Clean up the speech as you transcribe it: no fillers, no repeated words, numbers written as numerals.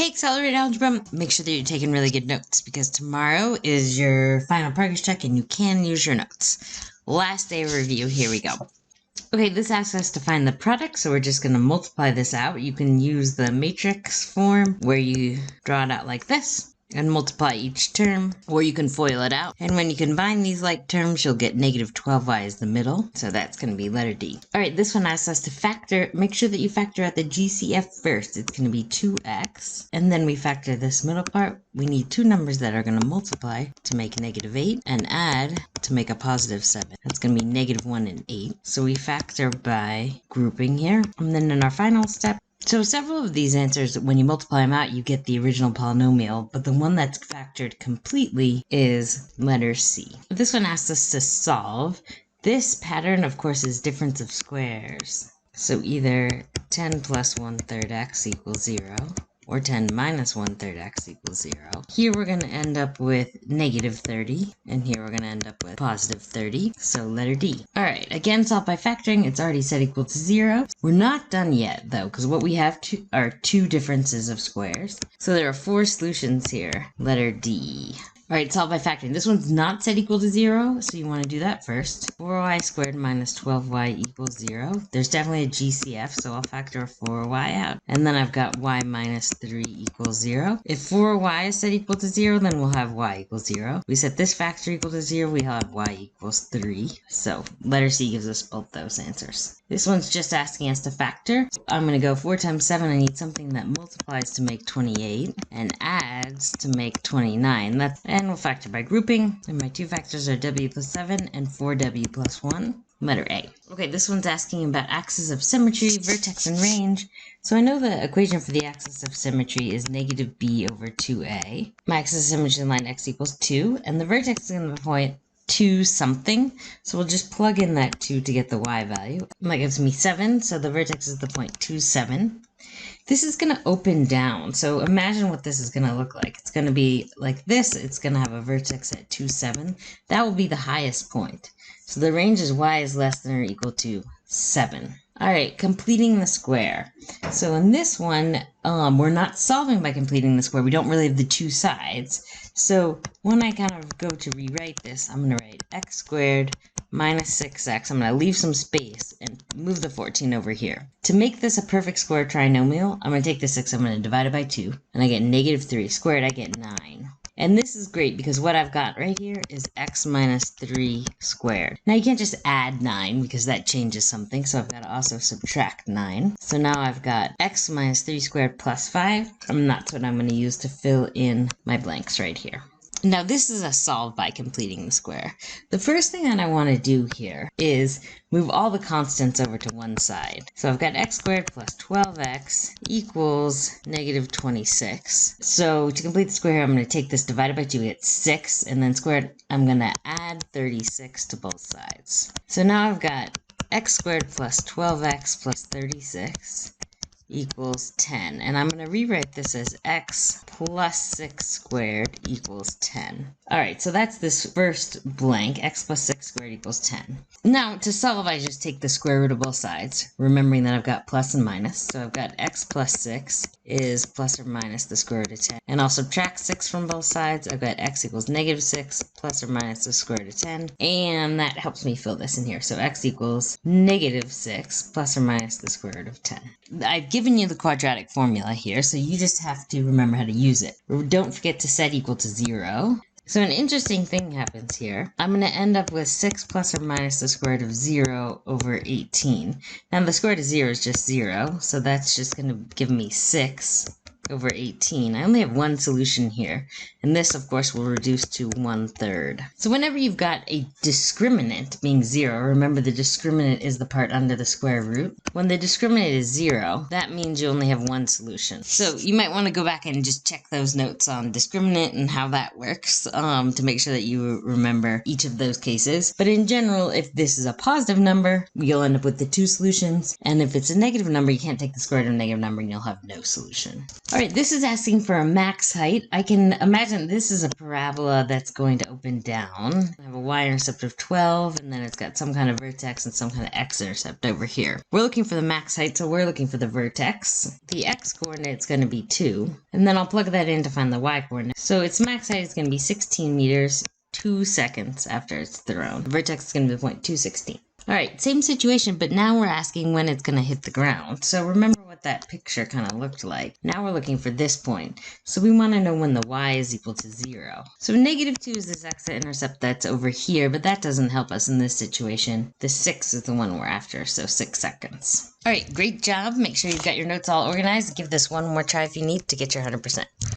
Hey, Accelerated Algebra, make sure that you're taking really good notes because tomorrow is your final progress check and you can use your notes. Last day of review, here we go. Okay, this asks us to find the product, so we're just going to multiply this out. You can use the matrix form where you draw it out like this and multiply each term, or you can FOIL it out. And when you combine these like terms, you'll get negative 12y as the middle, so that's going to be letter D. All right, this one asks us to factor, make sure that you factor out the GCF first. It's going to be 2x, and then we factor this middle part. We need two numbers that are going to multiply to make negative 8 and add to make a positive 7. That's going to be negative 1 and 8. So we factor by grouping here, and then in our final step, so several of these answers, when you multiply them out, you get the original polynomial, but the one that's factored completely is letter C. This one asks us to solve. This pattern, of course, is difference of squares. So either 10 plus 1/3 x equals 0, or 10 minus 1/3 x equals 0. Here we're going to end up with negative 30, and here we're going to end up with positive 30, so letter D. Alright, again, solve by factoring. It's already set equal to 0. We're not done yet, though, because what we have are two differences of squares. So there are 4 solutions here. Letter D. Alright, solve by factoring. This one's not set equal to 0, so you want to do that first. 4y squared minus 12y equals 0. There's definitely a GCF, so I'll factor 4y out. And then I've got y minus 3 equals 0. If 4y is set equal to 0, then we'll have y equals 0. We set this factor equal to 0, we have y equals 3. So letter C gives us both those answers. This one's just asking us to factor. I'm going to go 4 times 7. I need something that multiplies to make 28 and adds to make 29. And we'll factor by grouping. And my two factors are w plus 7 and 4w plus 1. Letter A. Okay, this one's asking about axis of symmetry, vertex, and range. So I know the equation for the axis of symmetry is negative b over 2a. My axis of symmetry line x equals 2, and the vertex is going to point 2 something, so we'll just plug in that 2 to get the y value. And that gives me 7, so the vertex is the point 2, 7. This is going to open down, so imagine what this is going to look like. It's going to be like this. It's going to have a vertex at 2, 7. That will be the highest point. So the range is y is less than or equal to 7. Alright, completing the square. So in this one, we're not solving by completing the square. We don't really have the two sides. So when I kind of go to rewrite this, I'm going to write x squared minus 6x. I'm going to leave some space and move the 14 over here. To make this a perfect square trinomial, I'm going to take the 6, I'm going to divide it by 2, and I get negative 3 squared, I get 9. And this is great because what I've got right here is x minus 3 squared. Now you can't just add 9 because that changes something, so I've got to also subtract 9. So now I've got x minus 3 squared plus 5, and that's what I'm going to use to fill in my blanks right here. Now this is a solve by completing the square. The first thing that I want to do here is move all the constants over to one side. So I've got x squared plus 12x equals negative 26. So to complete the square, I'm going to take this divided by 2, get 6, and then squared, I'm going to add 36 to both sides. So now I've got x squared plus 12x plus 36 equals 10. And I'm going to rewrite this as x plus 6 squared equals 10. Alright, so that's this first blank, x plus 6 squared equals 10. Now, to solve, I just take the square root of both sides, remembering that I've got plus and minus. So I've got x plus 6 is plus or minus the square root of 10. And I'll subtract 6 from both sides. I've got x equals negative 6 plus or minus the square root of 10. And that helps me fill this in here. So x equals negative 6 plus or minus the square root of 10. I've given you the quadratic formula here, so you just have to remember how to use it. Don't forget to set equal to 0. So an interesting thing happens here. I'm going to end up with 6 plus or minus the square root of 0 over 18. Now the square root of 0 is just 0, so that's just going to give me 6 over 18. I only have one solution here, and this of course will reduce to 1/3. So whenever you've got a discriminant being 0, remember the discriminant is the part under the square root. When the discriminant is 0, that means you only have one solution. So you might want to go back and just check those notes on discriminant and how that works to make sure that you remember each of those cases. But in general, if this is a positive number, you'll end up with the two solutions, and if it's a negative number, you can't take the square root of a negative number and you'll have no solution. Alright, Alright, this is asking for a max height. I can imagine this is a parabola that's going to open down. I have a y-intercept of 12, and then it's got some kind of vertex and some kind of x-intercept over here. We're looking for the max height, so we're looking for the vertex. The x-coordinate is going to be 2, and then I'll plug that in to find the y-coordinate. So its max height is going to be 16 meters, 2 seconds after it's thrown. The vertex is going to be point 216. Alright, same situation, but now we're asking when it's going to hit the ground. So remember what that picture kind of looked like. Now we're looking for this point. So we want to know when the y is equal to 0. So -2 is this x-intercept that's over here, but that doesn't help us in this situation. The 6 is the one we're after, so 6 seconds. Alright, great job. Make sure you've got your notes all organized. Give this one more try if you need to get your 100%.